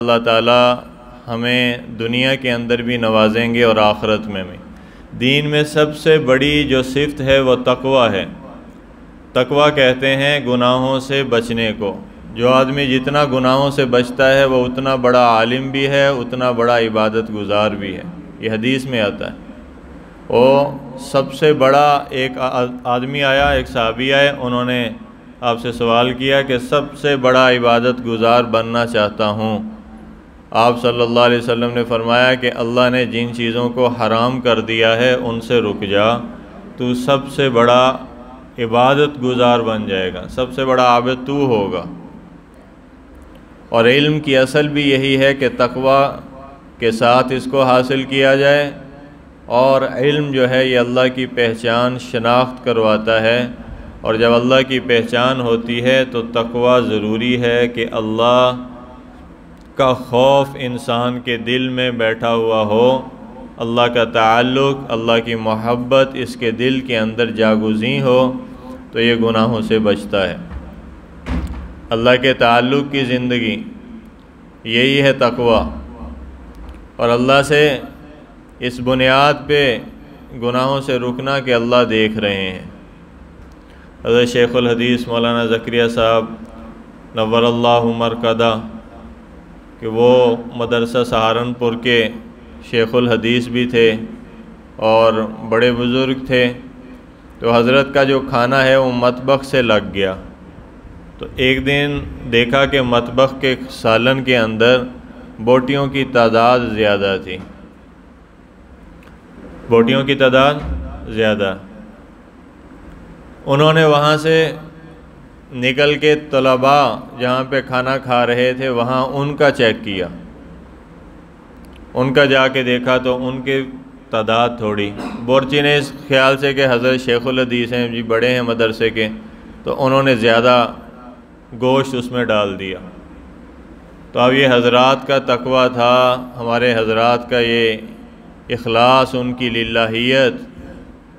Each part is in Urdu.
اللہ تعالیٰ ہمیں دنیا کے اندر بھی نوازیں گے اور آخرت میں بھی۔ دین میں سب سے بڑی جو صفت ہے وہ تقوی ہے۔ تقوی کہتے ہیں گناہوں سے بچنے کو۔ جو آدمی جتنا گناہوں سے بچتا ہے وہ اتنا بڑا عالم بھی ہے، اتنا بڑا عبادت گزار بھی ہے۔ یہ حدیث میں آتا ہے۔ وہ سب سے بڑا ایک آدمی آیا، ایک صحابی آئے، انہوں نے آپ سے سوال کیا کہ سب سے بڑا عبادت گزار بننا چاہتا ہوں۔ آپ صلی اللہ علیہ وسلم نے فرمایا کہ اللہ نے جن چیزوں کو حرام کر دیا ہے ان سے رک جا، تو سب سے بڑا عبادت گزار بن جائے گا، سب سے بڑا عابد تو ہوگا۔ اور علم کی اصل بھی یہی ہے کہ تقوی کے ساتھ اس کو حاصل کیا جائے، اور علم جو ہے یہ اللہ کی پہچان شناخت کرواتا ہے، اور جب اللہ کی پہچان ہوتی ہے تو تقوی ضروری ہے کہ اللہ کا خوف انسان کے دل میں بیٹھا ہوا ہو، اللہ کا تعلق، اللہ کی محبت اس کے دل کے اندر جاگزیں ہو، تو یہ گناہوں سے بچتا ہے۔ اللہ کے تعلق کی زندگی یہی ہے تقوی، اور اللہ سے اس بنیاد پہ گناہوں سے رکنا کہ اللہ دیکھ رہے ہیں۔ حضرت شیخ الحدیث مولانا زکریا صاحب نور اللہ مرقدہ کہ وہ مدرسہ سہارنپور کے شیخ الحدیث بھی تھے اور بڑے بزرگ تھے، تو حضرت کا جو کھانا ہے وہ مطبخ سے لگ گیا۔ تو ایک دن دیکھا کہ مطبخ کے سالن کے اندر بوٹیوں کی تعداد زیادہ تھی، بوٹیوں کی تعداد زیادہ۔ انہوں نے وہاں سے نکل کے طلباء جہاں پہ کھانا کھا رہے تھے وہاں ان کا چیک کیا، ان کا جا کے دیکھا تو ان کی تعداد تھوڑی۔ بورچی نے اس خیال سے کہ حضرت شیخ الحدیث ہیں جی، بڑے ہیں مدرسے کے، تو انہوں نے زیادہ گوشت اس میں ڈال دیا۔ تو اب یہ حضرات کا تقوی تھا، ہمارے حضرات کا یہ اخلاص، ان کی للہیت۔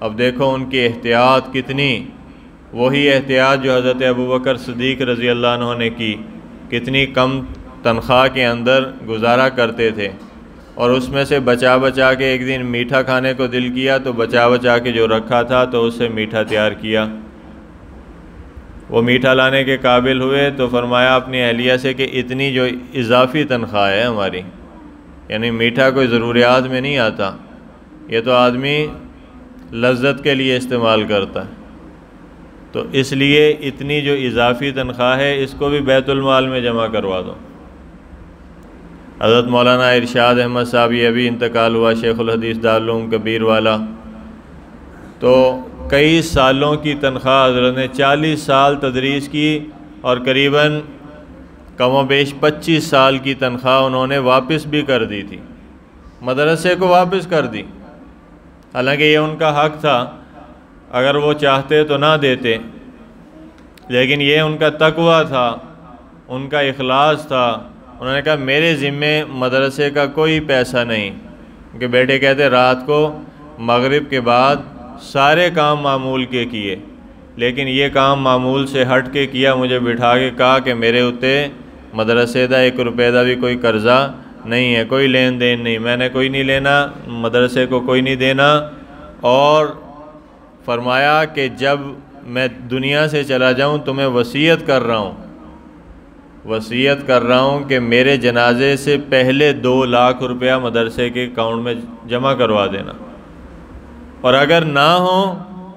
اب دیکھو ان کی احتیاط کتنی، وہی احتیاط جو حضرت ابوبکر صدیق رضی اللہ عنہ نے کی، کتنی کم تنخواہ کے اندر گزارا کرتے تھے، اور اس میں سے بچا بچا کے ایک دن میٹھا کھانے کو دل کیا تو بچا بچا کے جو رکھا تھا تو اس سے میٹھا تیار کیا۔ وہ میٹھا لانے کے قابل ہوئے تو فرمایا اپنی اہلیہ سے کہ اتنی جو اضافی تنخواہ ہے ہماری، یعنی میٹھا کوئی ضروریات میں نہیں آتا، یہ تو آدمی لذت کے لیے استعمال کرتا ہے، تو اس لیے اتنی جو اضافی تنخواہ ہے اس کو بھی بیت المال میں جمع کروا دو۔ حضرت مولانا ارشاد احمد صاحب یہ ابھی انتقال ہوا، شیخ الحدیث دارالعلوم کبیر والا، تو کئی سالوں کی تنخواہ حضرت نے 40 سال تدریس کی، اور قریباً کم و بیش 25 سال کی تنخواہ انہوں نے واپس بھی کر دی تھی، مدرسے کو واپس کر دی۔ حالانکہ یہ ان کا حق تھا، اگر وہ چاہتے تو نہ دیتے، لیکن یہ ان کا تقوی تھا، ان کا اخلاص تھا۔ انہوں نے کہا میرے ذمے مدرسے کا کوئی پیسہ نہیں، کہ بیٹے کہتے رات کو مغرب کے بعد سارے کام معمول کے کیے، لیکن یہ کام معمول سے ہٹ کے کیا، مجھے بٹھا کے کہا کہ میرے اتے مدرسے دا 1 روپے دا بھی کوئی قرضہ نہیں ہے، کوئی لین دین نہیں، میں نے کوئی نہیں لینا، مدرسے کو کوئی نہیں دینا۔ اور فرمایا کہ جب میں دنیا سے چلا جاؤں تو میں وصیت کر رہا ہوں کہ میرے جنازے سے پہلے 2 لاکھ روپیہ مدرسے کے اکاؤنٹ میں جمع کروا دینا، اور اگر نہ ہو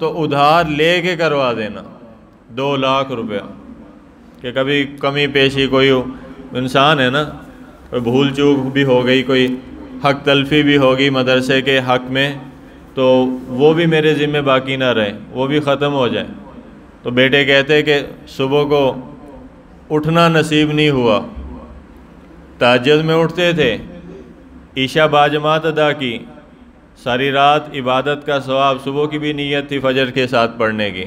تو ادھار لے کے کروا دینا 2 لاکھ روپیہ، کہ کبھی کمی پیشی کوئی انسان ہے نا، کوئی بھول چوک بھی ہو گئی، کوئی حق تلفی بھی ہوگی مدرسے کے حق میں، تو وہ بھی میرے ذمہ باقی نہ رہے، وہ بھی ختم ہو جائے۔ تو بیٹے کہتے کہ صبح کو اٹھنا نصیب نہیں ہوا، تہجد میں اٹھتے تھے، عشاء باجماعت ادا کی، ساری رات عبادت کا ثواب، صبح کی بھی نیت تھی فجر کے ساتھ پڑھنے کی،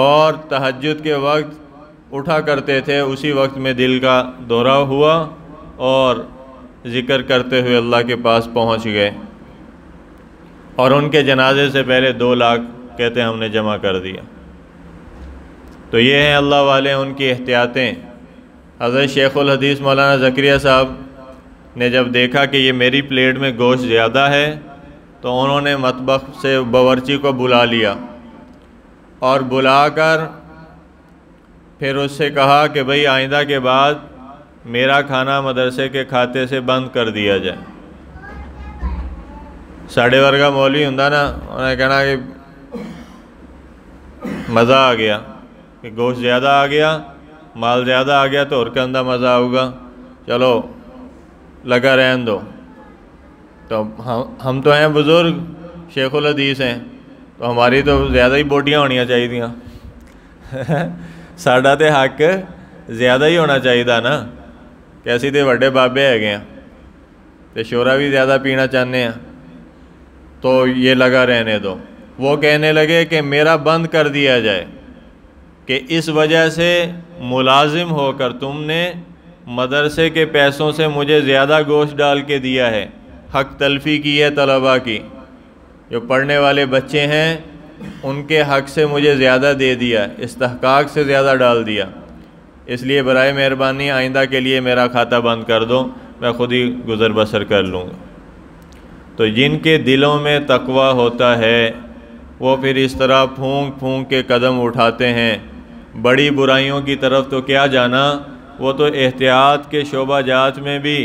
اور تہجد کے وقت اٹھا کرتے تھے، اسی وقت میں دل کا دورہ ہوا اور ذکر کرتے ہوئے اللہ کے پاس پہنچ گئے، اور ان کے جنازے سے پہلے 2 لاکھ کہتے ہم نے جمع کر دیا۔ تو یہ ہیں اللہ والے، ان کی احتیاطیں۔ حضرت شیخ الحدیث مولانا زکریا صاحب نے جب دیکھا کہ یہ میری پلیٹ میں گوشت زیادہ ہے تو انہوں نے مطبخ سے باورچی کو بلا لیا اور بلا کر پھر اس سے کہا کہ بھئی آئندہ کے بعد میرا کھانا مدرسے کے کھاتے سے بند کر دیا جائے۔ ساڑھے ورگا مولوی ہوں نا، انہوں نے کہنا کہ مزہ آ گیا کہ گوشت زیادہ آ گیا، مال زیادہ آ گیا تو اور کے اندر مزہ آؤگا، چلو لگا رہن دو۔ تو ہم تو ہیں بزرگ، شیخ الحدیث ہیں، تو ہماری تو زیادہ ہی بوٹیاں ہونیاں چاہیے تھیں ساڈا تے حق زیادہ ہی ہونا چاہیے تھا نا، کیسی تے وڈے بابے ہے گئے ہیں تے شورا بھی زیادہ پینا چاہنے ہیں، تو یہ لگا رہنے دو۔ وہ کہنے لگے کہ میرا بند کر دیا جائے کہ اس وجہ سے ملازم ہو کر تم نے مدرسے کے پیسوں سے مجھے زیادہ گوشت ڈال کے دیا ہے، حق تلفی کی ہے طلباء کی، جو پڑھنے والے بچے ہیں ان کے حق سے مجھے زیادہ دے دیا، استحقاق سے زیادہ ڈال دیا، اس لیے برائے مہربانی آئندہ کے لیے میرا کھاتہ بند کر دو، میں خود ہی گزر بسر کر لوں گا۔ تو جن کے دلوں میں تقوی ہوتا ہے وہ پھر اس طرح پھونک پھونک کے قدم اٹھاتے ہیں۔ بڑی برائیوں کی طرف تو کیا جانا، وہ تو احتیاط کے شعبہ جات میں بھی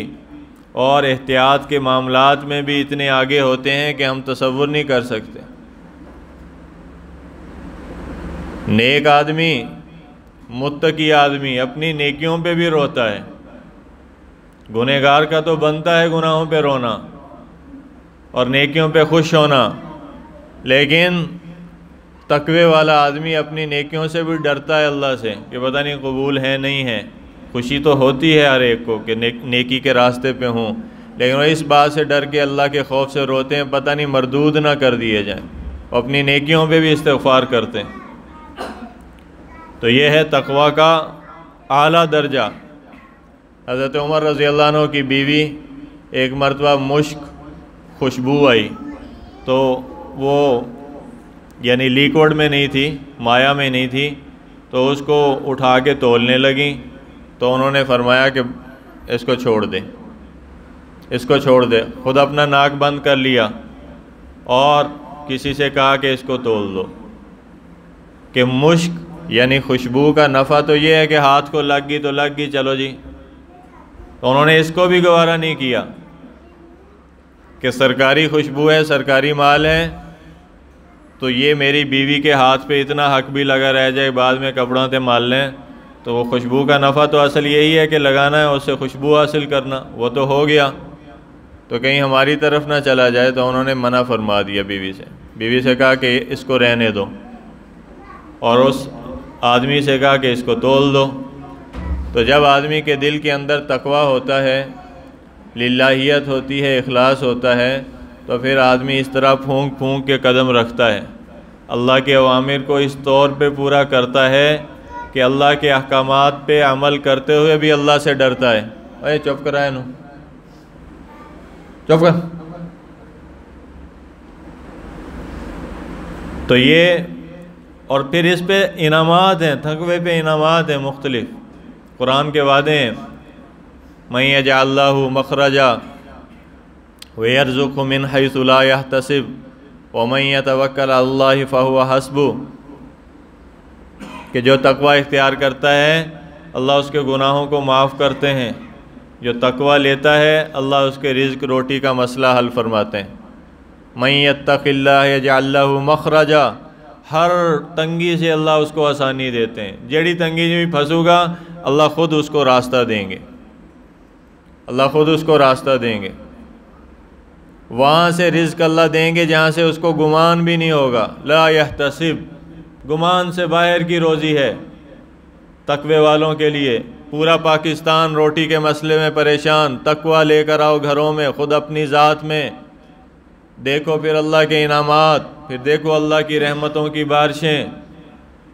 اور احتیاط کے معاملات میں بھی اتنے آگے ہوتے ہیں کہ ہم تصور نہیں کر سکتے۔ نیک آدمی، متقی آدمی اپنی نیکیوں پہ بھی روتا ہے، گنہگار کا تو بنتا ہے گناہوں پہ رونا اور نیکیوں پہ خوش ہونا، لیکن تقوی والا آدمی اپنی نیکیوں سے بھی ڈرتا ہے اللہ سے کہ پتہ نہیں قبول ہے نہیں ہے۔ خوشی تو ہوتی ہے ہر ایک کو کہ نیکی کے راستے پہ ہوں، لیکن وہ اس بات سے ڈر کے اللہ کے خوف سے روتے ہیں پتہ نہیں مردود نہ کر دیے جائیں، اور اپنی نیکیوں پہ بھی استغفار کرتے ہیں۔ تو یہ ہے تقوی کا اعلیٰ درجہ۔ حضرت عمر رضی اللہ عنہ کی بیوی ایک مرتبہ مشک خوشبو آئی تو وہ یعنی لیکوڈ میں نہیں تھی، مایا میں نہیں تھی، تو اس کو اٹھا کے تولنے لگیں، تو انہوں نے فرمایا کہ اس کو چھوڑ دے، اس کو چھوڑ دے، خود اپنا ناک بند کر لیا اور کسی سے کہا کہ اس کو تول دو، کہ مشک یعنی خوشبو کا نفع تو یہ ہے کہ ہاتھ کو لگ گئی تو لگ گئی، چلو جی۔ تو انہوں نے اس کو بھی گوارا نہیں کیا کہ سرکاری خوشبو ہے، سرکاری مال ہے، تو یہ میری بیوی کے ہاتھ پہ اتنا حق بھی لگا رہ جائے بعد میں کپڑوں سے مال لیں، تو وہ خوشبو کا نفع تو اصل یہی ہے کہ لگانا ہے، اس سے خوشبو حاصل کرنا، وہ تو ہو گیا، تو کہیں ہماری طرف نہ چلا جائے، تو انہوں نے منع فرما دیا بیوی سے کہا کہ اس کو رہنے دو، اور اس آدمی سے کہا کہ اس کو تول دو۔ تو جب آدمی کے دل کے اندر تقوی ہوتا ہے، للہیت ہوتی ہے، اخلاص ہوتا ہے، تو پھر آدمی اس طرح پھونک پھونک کے قدم رکھتا ہے، اللہ کے اوامر کو اس طور پہ پورا کرتا ہے کہ اللہ کے احکامات پہ عمل کرتے ہوئے بھی اللہ سے ڈرتا ہے۔ اے چپ کرائے نو، چپ کر۔ تو یہ، اور پھر اس پہ انعامات ہیں، تقوی پہ انعامات ہیں مختلف، قرآن کے وعدے ہیں، مَن یجعل لہ مخرجا وَيَرْزُقْهُ مِنْ حَيْثُ لَا يَحْتَسِبُ وَمَن يَتَوَکَّلْ عَلَى اللَّهِ فَهُوَ حَسْبُهُ، کہ جو تقوی اختیار کرتا ہے اللہ اس کے گناہوں کو معاف کرتے ہیں، جو تقوی لیتا ہے اللہ اس کے رزق روٹی کا مسئلہ حل فرماتے ہیں۔ مَن يَتَّقِ اللَّهَ يَجْعَل لَّهُ مَخْرَجًا، ہر تنگی سے اللہ اس کو آسانی دیتے ہیں، جیڑی تنگی میں بھی پھنسو گا اللہ خود اس کو راستہ دیں گے، اللہ خود اس کو راستہ دیں گے، وہاں سے رزق اللہ دیں گے جہاں سے اس کو گمان بھی نہیں ہوگا۔ لا یحتسب، گمان سے باہر کی روزی ہے تقوی والوں کے لیے۔ پورا پاکستان روٹی کے مسئلے میں پریشان، تقوی لے کر آؤ گھروں میں، خود اپنی ذات میں، دیکھو پھر اللہ کے انعامات، پھر دیکھو اللہ کی رحمتوں کی بارشیں،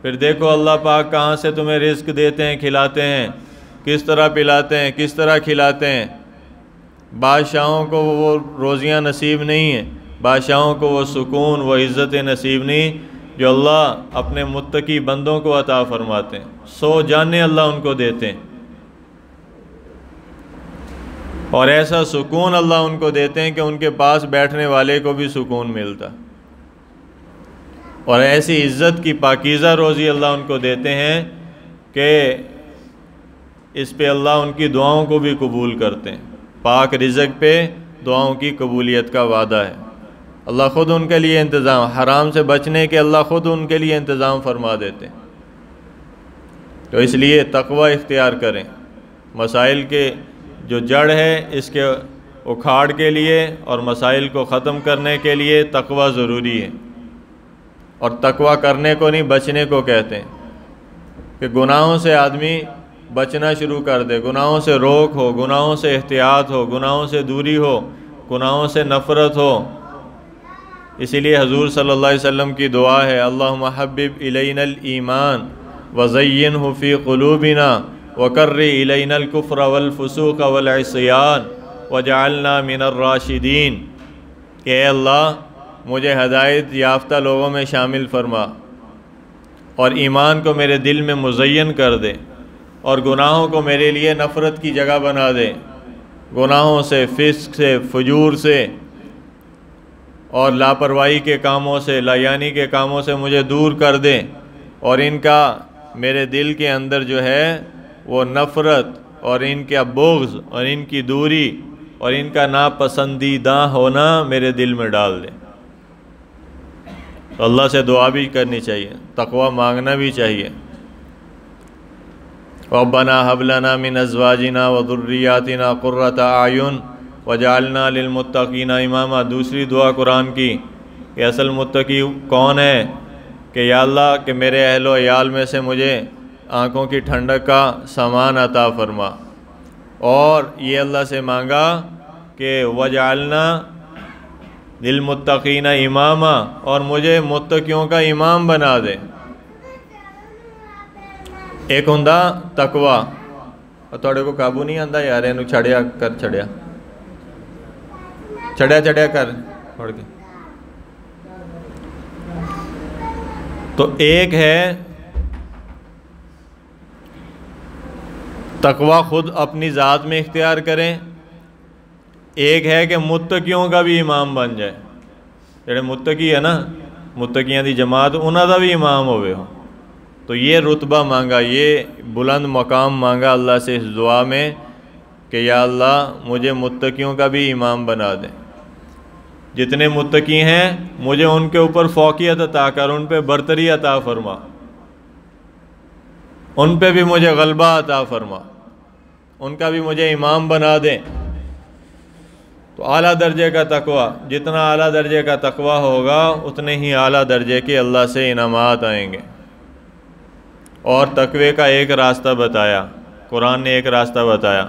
پھر دیکھو اللہ پاک کہاں سے تمہیں رزق دیتے ہیں، کھلاتے ہیں، کس طرح پلاتے ہیں، کس طرح کھلاتے ہیں۔ بادشاہوں کو وہ روزیاں نصیب نہیں ہیں، بادشاہوں کو وہ سکون، وہ عزت نصیب نہیں جو اللہ اپنے متقی بندوں کو عطا فرماتے ہیں، سو جانے اللہ ان کو دیتے ہیں۔ اور ایسا سکون اللہ ان کو دیتے ہیں کہ ان کے پاس بیٹھنے والے کو بھی سکون ملتا، اور ایسی عزت کی پاکیزہ روزی اللہ ان کو دیتے ہیں کہ اس پہ اللہ ان کی دعاؤں کو بھی قبول کرتے ہیں۔ پاک رزق پہ دعاؤں کی قبولیت کا وعدہ ہے، اللہ خود ان کے لیے انتظام، حرام سے بچنے کے اللہ خود ان کے لیے انتظام فرما دیتے ہیں۔ تو اس لیے تقوی اختیار کریں، مسائل کے جو جڑ ہے اس کے اکھاڑ کے لیے اور مسائل کو ختم کرنے کے لیے تقوی ضروری ہے، اور تقوی کرنے کو نہیں بچنے کو کہتے ہیں، کہ گناہوں سے آدمی بچنا شروع کر دے، گناہوں سے روک ہو، گناہوں سے احتیاط ہو، گناہوں سے دوری ہو، گناہوں سے نفرت ہو۔ اسی لیے حضور صلی اللہ علیہ وسلم کی دعا ہے، اللہم حبب الینا الایمان وزینہ فی قلوبنا وکر الینا الکفر والفسوق والعصیان وجعلنا من الراشدین، کہ اے اللہ مجھے ہدایت یافتہ لوگوں میں شامل فرما اور ایمان کو میرے دل میں مزین کر دے، اور گناہوں کو میرے لیے نفرت کی جگہ بنا دے، گناہوں سے، فسق سے، فجور سے اور لاپرواہی کے کاموں سے، لایانی کے کاموں سے مجھے دور کر دے، اور ان کا میرے دل کے اندر جو ہے وہ نفرت اور ان کا بغض اور ان کی دوری اور ان کا ناپسندیدہ ہونا میرے دل میں ڈال دے۔ تو اللہ سے دعا بھی کرنی چاہیے، تقوی مانگنا بھی چاہیے۔ ربنا هب لنا من ازواجنا وذریاتنا قرۃ اعین وجعلنا للمتقین اماما۔ دوسری دعا قرآن کی کہ اصل متقی کون ہے، کہ یا اللہ کہ میرے اہل و عیال میں سے مجھے آنکھوں کی ٹھنڈک کا سامان عطا فرما، اور یہ اللہ سے مانگا کہ وجعلنا للمتقین اماما، اور مجھے متقیوں کا امام بنا دے۔ ایک ہوندا تقوی، اور تھوڑے کو قابو نہیں آندا یار، اینو چھڑیا کر، چھڑیا کر پڑھ کے۔ تو ایک ہے تقوی خود اپنی ذات میں اختیار کریں، ایک ہے کہ متقیوں کا بھی امام بن جائے، جڑے متقی ہے نا، متقیاں دی جماعت انہاں دا بھی امام ہوئے ہو۔ تو یہ رتبہ مانگا، یہ بلند مقام مانگا اللہ سے اس دعا میں کہ یا اللہ مجھے متقیوں کا بھی امام بنا دے، جتنے متقی ہیں مجھے ان کے اوپر فوقیت عطا کر، ان پہ برتری عطا فرما، ان پہ بھی مجھے غلبہ عطا فرما، ان کا بھی مجھے امام بنا دیں۔ تو اعلیٰ درجے کا تقوی، جتنا اعلیٰ درجے کا تقوی ہوگا اتنے ہی اعلیٰ درجے کے اللہ سے انعامات آئیں گے۔ اور تقوی کا ایک راستہ بتایا، قرآن نے ایک راستہ بتایا،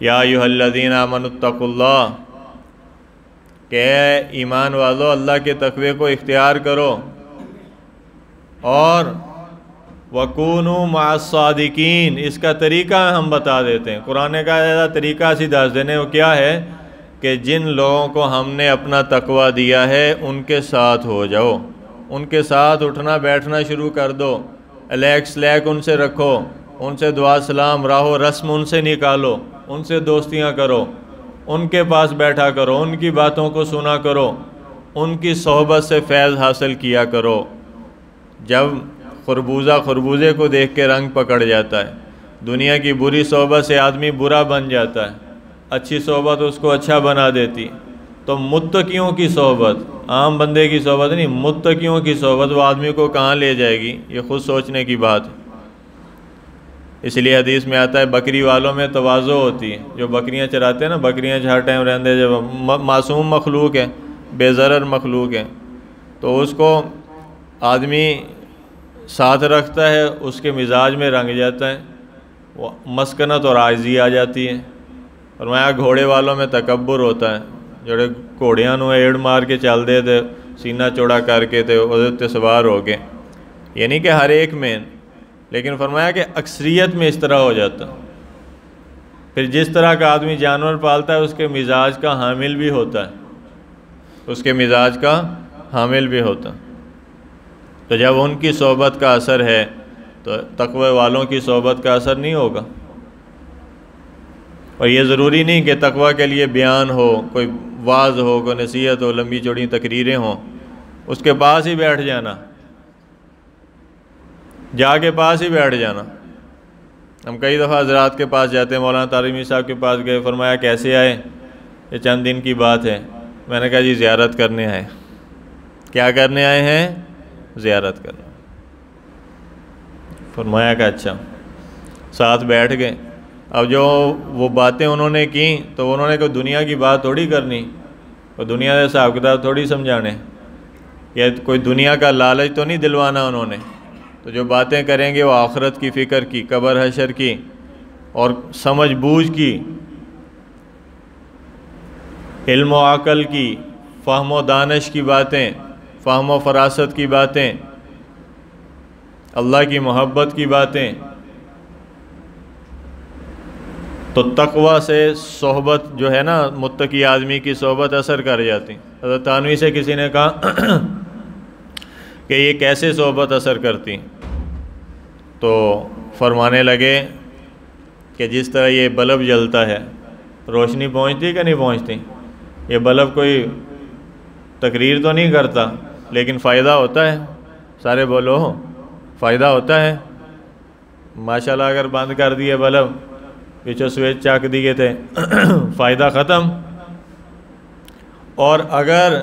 یا ایھا الذین آمنوا اتقوا اللہ، کہ اے ایمان والو اللہ کے تقوی کو اختیار کرو، اور وَكُونُوا مَعَ الصَّادِقِينَ، اس کا طریقہ ہم بتا دیتے ہیں۔ قرآن کا ایسا طریقہ اسی دس دینے، وہ کیا ہے کہ جن لوگوں کو ہم نے اپنا تقوی دیا ہے ان کے ساتھ ہو جاؤ، ان کے ساتھ اٹھنا بیٹھنا شروع کر دو، الیک سلیک ان سے رکھو، ان سے دعا سلام راہ و رسم ان سے نکالو، ان سے دوستیاں کرو، ان کے پاس بیٹھا کرو، ان کی باتوں کو سنا کرو، ان کی صحبت سے فیض حاصل کیا کرو۔ جب خربوزے کو دیکھ کے رنگ پکڑ جاتا ہے، دنیا کی بری صحبت سے آدمی برا بن جاتا ہے، اچھی صحبت اس کو اچھا بنا دیتی، تو متقیوں کی صحبت، عام بندے کی صحبت نہیں، متقیوں کی صحبت وہ آدمی کو کہاں لے جائے گی، یہ خود سوچنے کی بات ہے۔ اس لیے حدیث میں آتا ہے بکری والوں میں تواضع ہوتی ہے، جو بکریاں چراتے ہیں نا، بکریاں ہر ٹائم رہندے، جب معصوم مخلوق ہے، بے ضرر مخلوق ہے، تو اس کو آدمی ساتھ رکھتا ہے، اس کے مزاج میں رنگ جاتا ہے، وہ مسکنت اور عاجزی آ جاتی ہے۔ فرمایا گھوڑے والوں میں تکبر ہوتا ہے، جڑے گھوڑیاں نو ایڑ مار کے چل دے تے سینہ چوڑا کر کے تے وہ تے سوار ہو کے، یعنی کہ ہر ایک میں، لیکن فرمایا کہ اکثریت میں اس طرح ہو جاتا۔ پھر جس طرح کا آدمی جانور پالتا ہے اس کے مزاج کا حامل بھی ہوتا ہے، اس کے مزاج کا حامل بھی ہوتا۔ تو جب ان کی صحبت کا اثر ہے تو تقوی والوں کی صحبت کا اثر نہیں ہوگا۔ اور یہ ضروری نہیں کہ تقویٰ کے لیے بیان ہو، کوئی واعظ ہو، کوئی نصیحت ہو، لمبی چوڑی تقریریں ہوں، اس کے پاس ہی بیٹھ جانا، جا کے پاس ہی بیٹھ جانا۔ ہم کئی دفعہ حضرات کے پاس جاتے ہیں، مولانا طارمی صاحب کے پاس گئے، فرمایا کیسے آئے؟ یہ چند دن کی بات ہے۔ میں نے کہا جی زیارت کرنے آئے۔ کیا کرنے آئے ہیں؟ زیارت کرنا۔ فرمایا کہ اچھا، ساتھ بیٹھ گئے۔ اب جو وہ باتیں انہوں نے کی تو انہوں نے کوئی دنیا کی بات تھوڑی کرنی، کوئی دنیا کا حساب کتاب تھوڑی سمجھانے، یا کوئی دنیا کا لالچ تو نہیں دلوانا انہوں نے۔ تو جو باتیں کریں گے وہ آخرت کی فکر کی، قبر حشر کی اور سمجھ بوجھ کی، علم و عقل کی، فہم و دانش کی باتیں، فہم و فراست کی باتیں، اللہ کی محبت کی باتیں۔ تو تقوی سے صحبت جو ہے نا، متقی آدمی کی صحبت اثر کر جاتی۔ حضرت تھانوی سے کسی نے کہا کہ یہ کیسے صحبت اثر کرتی؟ تو فرمانے لگے کہ جس طرح یہ بلب جلتا ہے، روشنی پہنچتی کہ نہیں پہنچتی؟ یہ بلب کوئی تقریر تو نہیں کرتا لیکن فائدہ ہوتا ہے۔ سارے بولو، فائدہ ہوتا ہے۔ ماشاءاللہ اگر بند کر دیے بلب، پیچھے سوئچ چاک دیے تھے، فائدہ ختم۔ اور اگر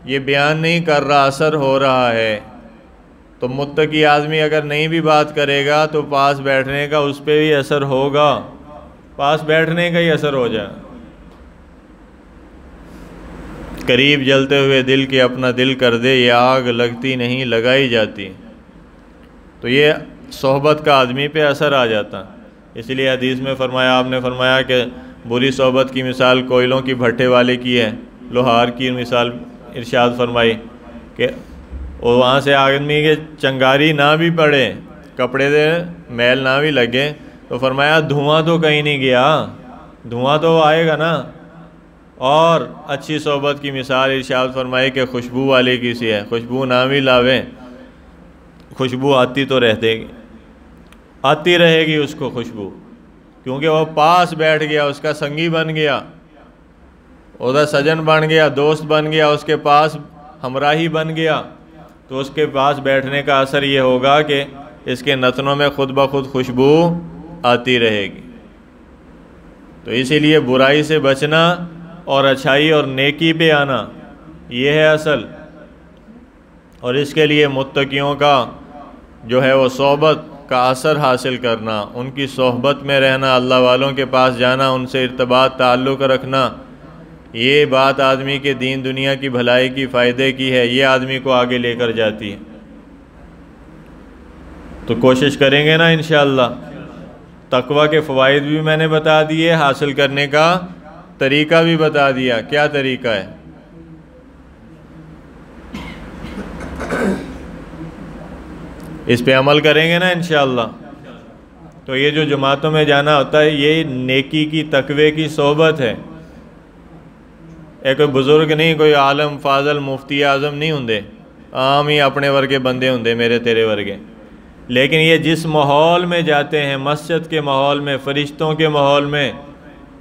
یہ بیان نہیں کر رہا، اثر ہو رہا ہے، تو متقی آدمی اگر نہیں بھی بات کرے گا تو پاس بیٹھنے کا اس پہ بھی اثر ہوگا، پاس بیٹھنے کا ہی اثر ہو جائے۔ قریب جلتے ہوئے دل کے اپنا دل کر دے، یہ آگ لگتی نہیں لگائی جاتی۔ تو یہ صحبت کا آدمی پہ اثر آ جاتا۔ اس لیے حدیث میں فرمایا، آپ نے فرمایا کہ بری صحبت کی مثال کوئلوں کی بھٹے والے کی ہے، لوہار کی مثال ارشاد فرمائی کہ وہاں سے آدمی کے چنگاری نہ بھی پڑے، کپڑے دے میل نہ بھی لگے، تو فرمایا دھواں تو کہیں نہیں گیا، دھواں تو آئے گا نا۔ اور اچھی صحبت کی مثال ارشاد فرمائی کہ خوشبو والے کی سی ہے، خوشبو نہ بھی لاوے، خوشبو آتی تو رہتے گی، آتی رہے گی اس کو خوشبو، کیونکہ وہ پاس بیٹھ گیا، اس کا سنگی بن گیا، ادھر سجن بن گیا، دوست بن گیا، اس کے پاس ہمراہی بن گیا، تو اس کے پاس بیٹھنے کا اثر یہ ہوگا کہ اس کے نتنوں میں خود بخود خوشبو آتی رہے گی۔ تو اسی لیے برائی سے بچنا اور اچھائی اور نیکی پہ آنا، یہ ہے اصل۔ اور اس کے لیے متقیوں کا جو ہے وہ صحبت کا اثر حاصل کرنا، ان کی صحبت میں رہنا، اللہ والوں کے پاس جانا، ان سے ارتباط تعلق رکھنا، یہ بات آدمی کے دین دنیا کی بھلائی کی، فائدے کی ہے، یہ آدمی کو آگے لے کر جاتی ہے۔ تو کوشش کریں گے نا انشاءاللہ۔ تقوی کے فوائد بھی میں نے بتا دیے، حاصل کرنے کا طریقہ بھی بتا دیا۔ کیا طریقہ ہے؟ اس پہ عمل کریں گے نا انشاءاللہ۔ تو یہ جو جماعتوں میں جانا ہوتا ہے، یہ نیکی کی، تقوی کی صحبت ہے۔ کوئی بزرگ نہیں، کوئی عالم فاضل مفتی اعظم نہیں ہوندے، عام ہی اپنے ورگے بندے ہوندے، میرے تیرے ورگے۔ لیکن یہ جس ماحول میں جاتے ہیں، مسجد کے ماحول میں، فرشتوں کے ماحول میں،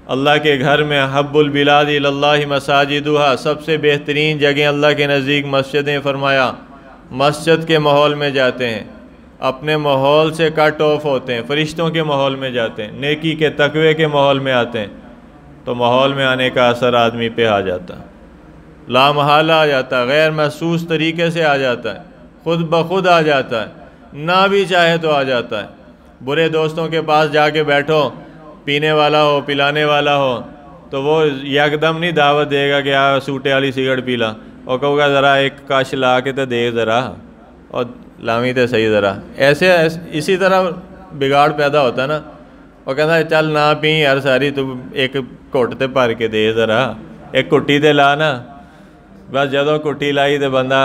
اللہ کے گھر میں، حب البلاد اللہ مساجدہا، سب سے بہترین جگہ اللہ کے نزدیک مسجدیں، فرمایا مسجد کے ماحول میں جاتے ہیں، اپنے ماحول سے کٹ آف ہوتے ہیں، فرشتوں کے ماحول میں جاتے ہیں، نیکی کے تقوی کے ماحول میں آتے ہیں، تو ماحول میں آنے کا اثر آدمی پہ آ جاتا ہے، لامحالہ آ جاتا ہے، غیر محسوس طریقے سے آ جاتا ہے، خود بخود آ جاتا ہے، نہ بھی چاہے تو آ جاتا ہے۔ برے دوستوں کے پاس جا کے بیٹھو، پینے والا ہو، پلانے والا ہو، تو وہ یکدم نہیں دعوت دے گا کہ آ سوٹے والی سگرٹ پیلا، اور کہو گا ذرا ایک کش لا کے تو دے ذرا، اور لامی تے صحیح ذرا، ایسے اسی طرح بگاڑ پیدا ہوتا ہے نا۔ وہ کہتا ہے چل نہ پی یار ساری، تو ایک گھٹ تے بھر کے دے ذرا، ایک کٹی تے لا نا، بس جدوں کٹی لائی تے بندہ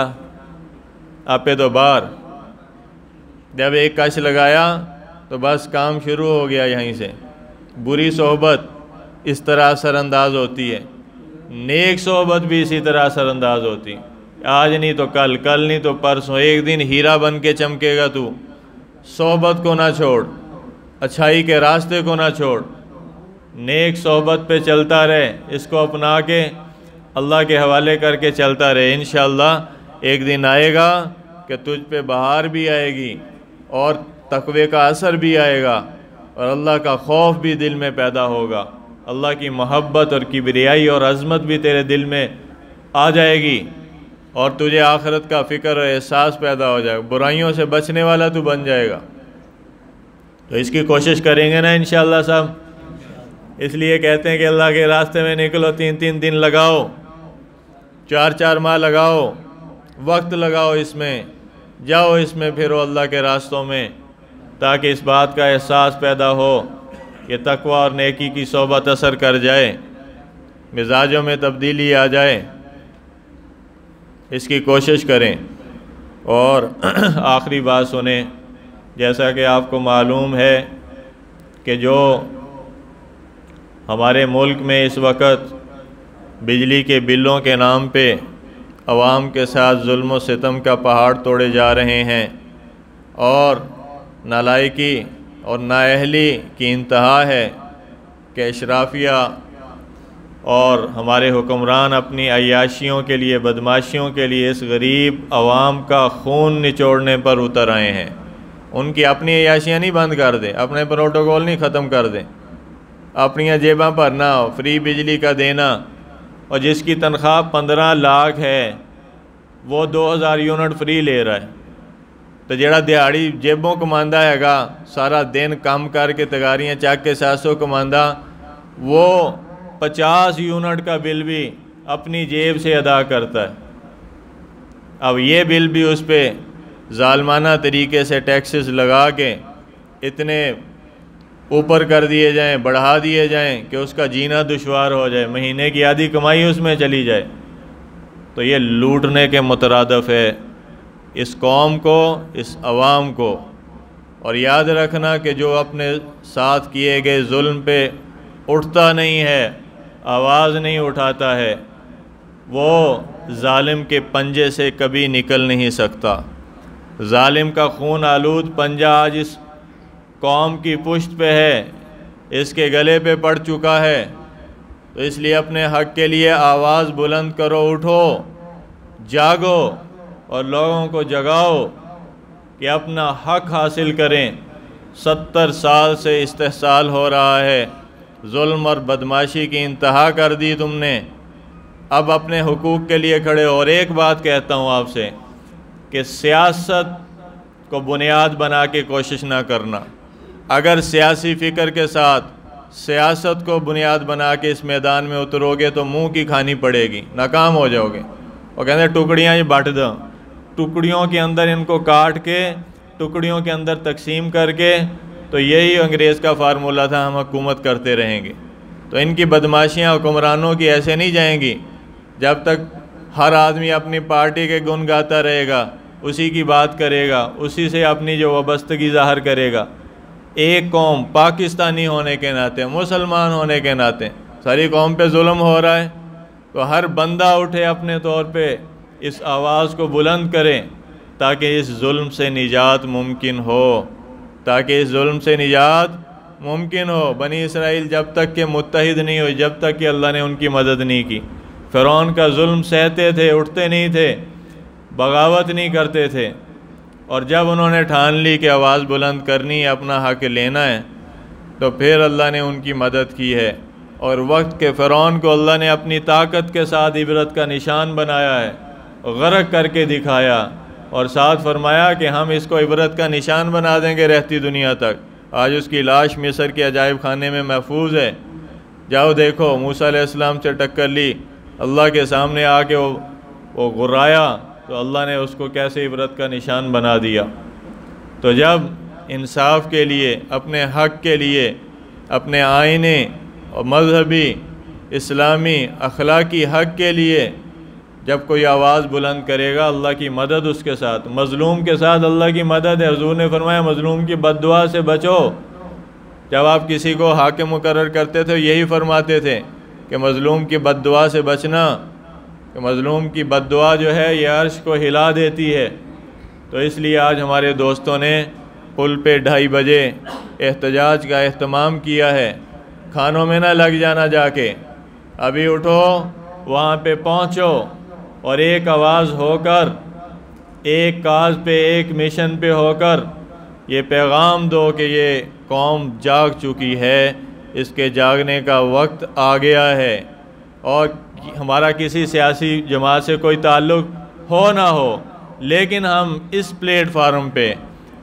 آپے تو باہر، جب ایک کش لگایا تو بس کام شروع ہو گیا یہیں سے۔ بری صحبت اس طرح اثر انداز ہوتی ہے، نیک صحبت بھی اسی طرح اثر انداز ہوتی، آج نہیں تو کل، کل نہیں تو پرسوں، ایک دن ہیرا بن کے چمکے گا تو۔ صحبت کو نہ چھوڑ، اچھائی کے راستے کو نہ چھوڑ، نیک صحبت پہ چلتا رہے، اس کو اپنا کے اللہ کے حوالے کر کے چلتا رہے، انشاءاللہ ایک دن آئے گا کہ تجھ پہ بہار بھی آئے گی اور تقوی کا اثر بھی آئے گا اور اللہ کا خوف بھی دل میں پیدا ہوگا، اللہ کی محبت اور کبریائی اور عظمت بھی تیرے دل میں آ جائے گی اور تجھے آخرت کا فکر اور احساس پیدا ہو جائے گا، برائیوں سے بچنے والا تو بن جائے گا۔ تو اس کی کوشش کریں گے نا انشاءاللہ صاحب؟ اس لیے کہتے ہیں کہ اللہ کے راستے میں نکلو، 3 دن لگاؤ، 4 ماہ لگاؤ، وقت لگاؤ، اس میں جاؤ، اس میں پھرو اللہ کے راستوں میں، تاکہ اس بات کا احساس پیدا ہو کہ تقوی اور نیکی کی صحبت اثر کر جائے، مزاجوں میں تبدیلی آ جائے۔ اس کی کوشش کریں۔ اور آخری بات سنیں، جیسا کہ آپ کو معلوم ہے کہ جو ہمارے ملک میں اس وقت بجلی کے بلوں کے نام پہ عوام کے ساتھ ظلم و ستم کا پہاڑ توڑے جا رہے ہیں اور نالائکی اور نااہلی کی انتہا ہے کہ اشرافیہ اور ہمارے حکمران اپنی عیاشیوں کے لیے، بدماشیوں کے لیے اس غریب عوام کا خون نچوڑنے پر اتر آئے ہیں۔ ان کی اپنی عیاشیاں نہیں بند کر دیں، اپنے پروٹوکول نہیں ختم کر دیں، اپنی جیباں پر نہ ہو، فری بجلی کا دینا، اور جس کی تنخواہ 15 لاکھ ہے وہ 2000 یونٹ فری لے رہا ہے، تو جڑا دیہاڑی جیبوں کماندہ ہے گا، سارا دن کام کر کے تگاریاں چاک کے 700 کماندہ، وہ 50 یونٹ کا بل بھی اپنی جیب سے ادا کرتا ہے۔ اب یہ بل بھی اس پہ ظالمانہ طریقے سے ٹیکسز لگا کے اتنے اوپر کر دیے جائیں، بڑھا دیے جائیں کہ اس کا جینا دشوار ہو جائے، مہینے کی آدھی کمائی اس میں چلی جائے۔ تو یہ لوٹنے کے مترادف ہے اس قوم کو، اس عوام کو۔ اور یاد رکھنا کہ جو اپنے ساتھ کیے گئے ظلم پہ اٹھتا نہیں ہے، آواز نہیں اٹھاتا ہے، وہ ظالم کے پنجے سے کبھی نکل نہیں سکتا۔ ظالم کا خون آلود پنجہ آج اس قوم کی پشت پہ ہے، اس کے گلے پہ پڑ چکا ہے، تو اس لیے اپنے حق کے لیے آواز بلند کرو، اٹھو، جاگو اور لوگوں کو جگاؤ کہ اپنا حق حاصل کریں۔ 70 سال سے استحصال ہو رہا ہے، ظلم اور بدماشی کی انتہا کر دی تم نے، اب اپنے حقوق کے لیے کھڑے ہو۔ اور ایک بات کہتا ہوں آپ سے کہ سیاست کو بنیاد بنا کے کوشش نہ کرنا۔ اگر سیاسی فکر کے ساتھ سیاست کو بنیاد بنا کے اس میدان میں اترو گے تو منہ کی کھانی پڑے گی، ناکام ہو جاؤ گے۔ وہ کہتے ہیں ٹکڑیاں ہی بانٹ دو، ٹکڑیوں کے اندر ان کو کاٹ کے ٹکڑیوں کے اندر تقسیم کر کے، تو یہی انگریز کا فارمولہ تھا، ہم حکومت کرتے رہیں گے۔ تو ان کی بدماشیاں حکمرانوں کی ایسے نہیں جائیں گی جب تک ہر آدمی اپنی پارٹی کے گن گاتا رہے گا، اسی کی بات کرے گا، اسی سے اپنی جو وابستگی ظاہر کرے گا۔ ایک قوم پاکستانی ہونے کے ناطے، مسلمان ہونے کے ناطے ساری قوم پہ ظلم ہو رہا ہے، تو ہر بندہ اٹھے اپنے طور پہ اس آواز کو بلند کرے تاکہ اس ظلم سے نجات ممکن ہو، تاکہ اس ظلم سے نجات ممکن ہو۔ بنی اسرائیل جب تک کہ متحد نہیں ہوئی، جب تک کہ اللہ نے ان کی مدد نہیں کی، فرعون کا ظلم سہتے تھے، اٹھتے نہیں تھے، بغاوت نہیں کرتے تھے، اور جب انہوں نے ٹھان لی کہ آواز بلند کرنی ہے، اپنا حق لینا ہے، تو پھر اللہ نے ان کی مدد کی ہے۔ اور وقت کے فرعون کو اللہ نے اپنی طاقت کے ساتھ عبرت کا نشان بنایا ہے، غرق کر کے دکھایا، اور ساتھ فرمایا کہ ہم اس کو عبرت کا نشان بنا دیں گے رہتی دنیا تک۔ آج اس کی لاش مصر کے عجائب خانے میں محفوظ ہے، جاؤ دیکھو، موسیٰ علیہ السلام سے ٹکر لی، اللہ کے سامنے آ کے وہ غرایا، تو اللہ نے اس کو کیسے عبرت کا نشان بنا دیا۔ تو جب انصاف کے لیے، اپنے حق کے لیے، اپنے آئینے اور مذہبی، اسلامی، اخلاقی حق کے لیے جب کوئی آواز بلند کرے گا، اللہ کی مدد اس کے ساتھ، مظلوم کے ساتھ اللہ کی مدد ہے۔ حضور نے فرمایا مظلوم کی بد دعا سے بچو۔ جب آپ کسی کو حاکم مقرر کرتے تھے یہی فرماتے تھے کہ مظلوم کی بد دعا سے بچنا، کہ مظلوم کی بد دعا جو ہے یہ عرش کو ہلا دیتی ہے۔ تو اس لیے آج ہمارے دوستوں نے پل پہ 2:30 بجے احتجاج کا اہتمام کیا ہے، کھانوں میں نہ لگ جانا جا کے، ابھی اٹھو، وہاں پہ پہنچو اور ایک آواز ہو کر، ایک کاز پہ، ایک مشن پہ ہو کر یہ پیغام دو کہ یہ قوم جاگ چکی ہے، اس کے جاگنے کا وقت آ گیا ہے۔ اور ہمارا کسی سیاسی جماعت سے کوئی تعلق ہو نہ ہو، لیکن ہم اس پلیٹ فارم پہ،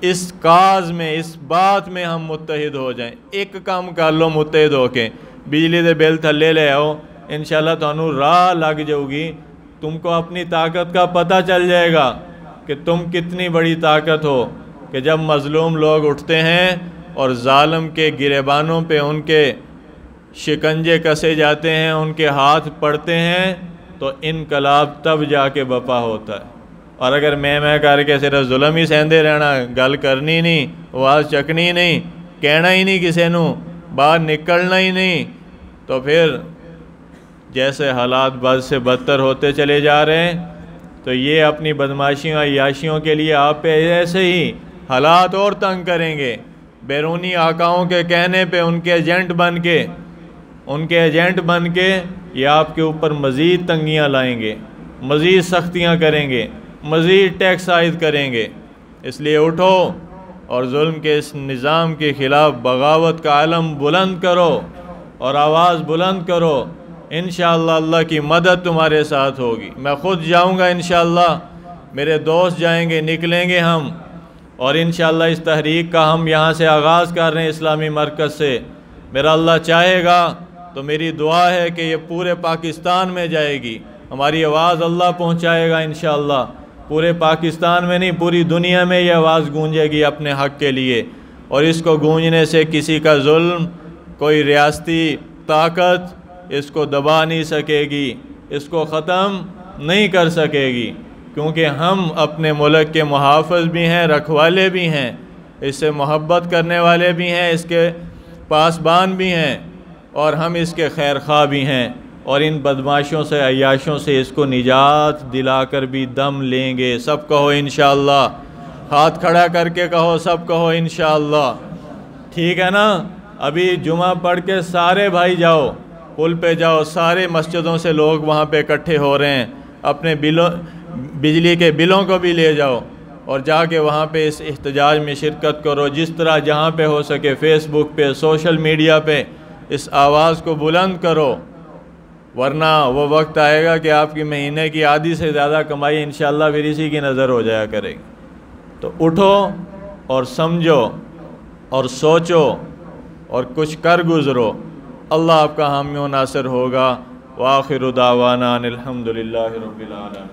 اس کاز میں، اس بات میں ہم متحد ہو جائیں۔ ایک کام کر لو متحد ہو کے، بجلی دے بل تھلے لے آؤ، انشاءاللہ تانوں راہ لگ جاؤ گی، تم کو اپنی طاقت کا پتہ چل جائے گا کہ تم کتنی بڑی طاقت ہو، کہ جب مظلوم لوگ اٹھتے ہیں اور ظالم کے گریبانوں پہ ان کے شکنجے کسے جاتے ہیں، ان کے ہاتھ پڑتے ہیں، تو انقلاب تب جا کے بپا ہوتا ہے۔ اور اگر میں کر کے صرف ظلم ہی سہندے رہنا، گل کرنی نہیں، آواز چکنی نہیں، کہنا ہی نہیں کسی نو، باہر نکلنا ہی نہیں، تو پھر جیسے حالات بد سے بدتر ہوتے چلے جا رہے ہیں، تو یہ اپنی بدماشیوں عیاشیوں کے لیے آپ پہ ایسے ہی حالات اور تنگ کریں گے، بیرونی آقاؤں کے کہنے پہ ان کے ایجنٹ بن کے یہ آپ کے اوپر مزید تنگیاں لائیں گے، مزید سختیاں کریں گے، مزید ٹیکس عائد کریں گے۔ اس لیے اٹھو اور ظلم کے اس نظام کے خلاف بغاوت کا علم بلند کرو اور آواز بلند کرو، انشاءاللہ اللہ کی مدد تمہارے ساتھ ہوگی۔ میں خود جاؤں گا انشاءاللہ، میرے دوست جائیں گے، نکلیں گے ہم، اور انشاءاللہ اس تحریک کا ہم یہاں سے آغاز کر رہے ہیں اسلامی مرکز سے۔ میرا اللہ چاہے گا تو میری دعا ہے کہ یہ پورے پاکستان میں جائے گی، ہماری آواز اللہ پہنچائے گا انشاءاللہ، پورے پاکستان میں نہیں پوری دنیا میں یہ آواز گونجے گی اپنے حق کے لیے، اور اس کو گونجنے سے کسی کا ظلم، کوئی ریاستی طاقت اس کو دبا نہیں سکے گی، اس کو ختم نہیں کر سکے گی، کیونکہ ہم اپنے ملک کے محافظ بھی ہیں، رکھوالے بھی ہیں، اس سے محبت کرنے والے بھی ہیں، اس کے پاسبان بھی ہیں، اور ہم اس کے خیر خواہ بھی ہیں، اور ان بدماشوں سے، عیاشوں سے اس کو نجات دلا کر بھی دم لیں گے۔ سب کہو انشاءاللہ، ہاتھ کھڑا کر کے کہو، سب کہو انشاءاللہ، ٹھیک ہے نا؟ ابھی جمعہ پڑھ کے سارے بھائی جاؤ، پل پہ جاؤ، سارے مسجدوں سے لوگ وہاں پہ اکٹھے ہو رہے ہیں، اپنے بجلی کے بلوں کو بھی لے جاؤ، اور جا کے وہاں پہ اس احتجاج میں شرکت کرو، جس طرح جہاں پہ ہو سکے، فیس بک پہ، سوشل میڈیا پہ اس آواز کو بلند کرو، ورنہ وہ وقت آئے گا کہ آپ کی مہینے کی آدھی سے زیادہ کمائی انشاءاللہ پھر اسی کی نظر ہو جایا کرے گی۔ تو اٹھو اور سمجھو اور سوچو اور کچھ کر گزرو، اللہ آپ کا حامی و ناصر ہوگا۔ وآخر دعوانا ان الحمدللہ رب العالمین۔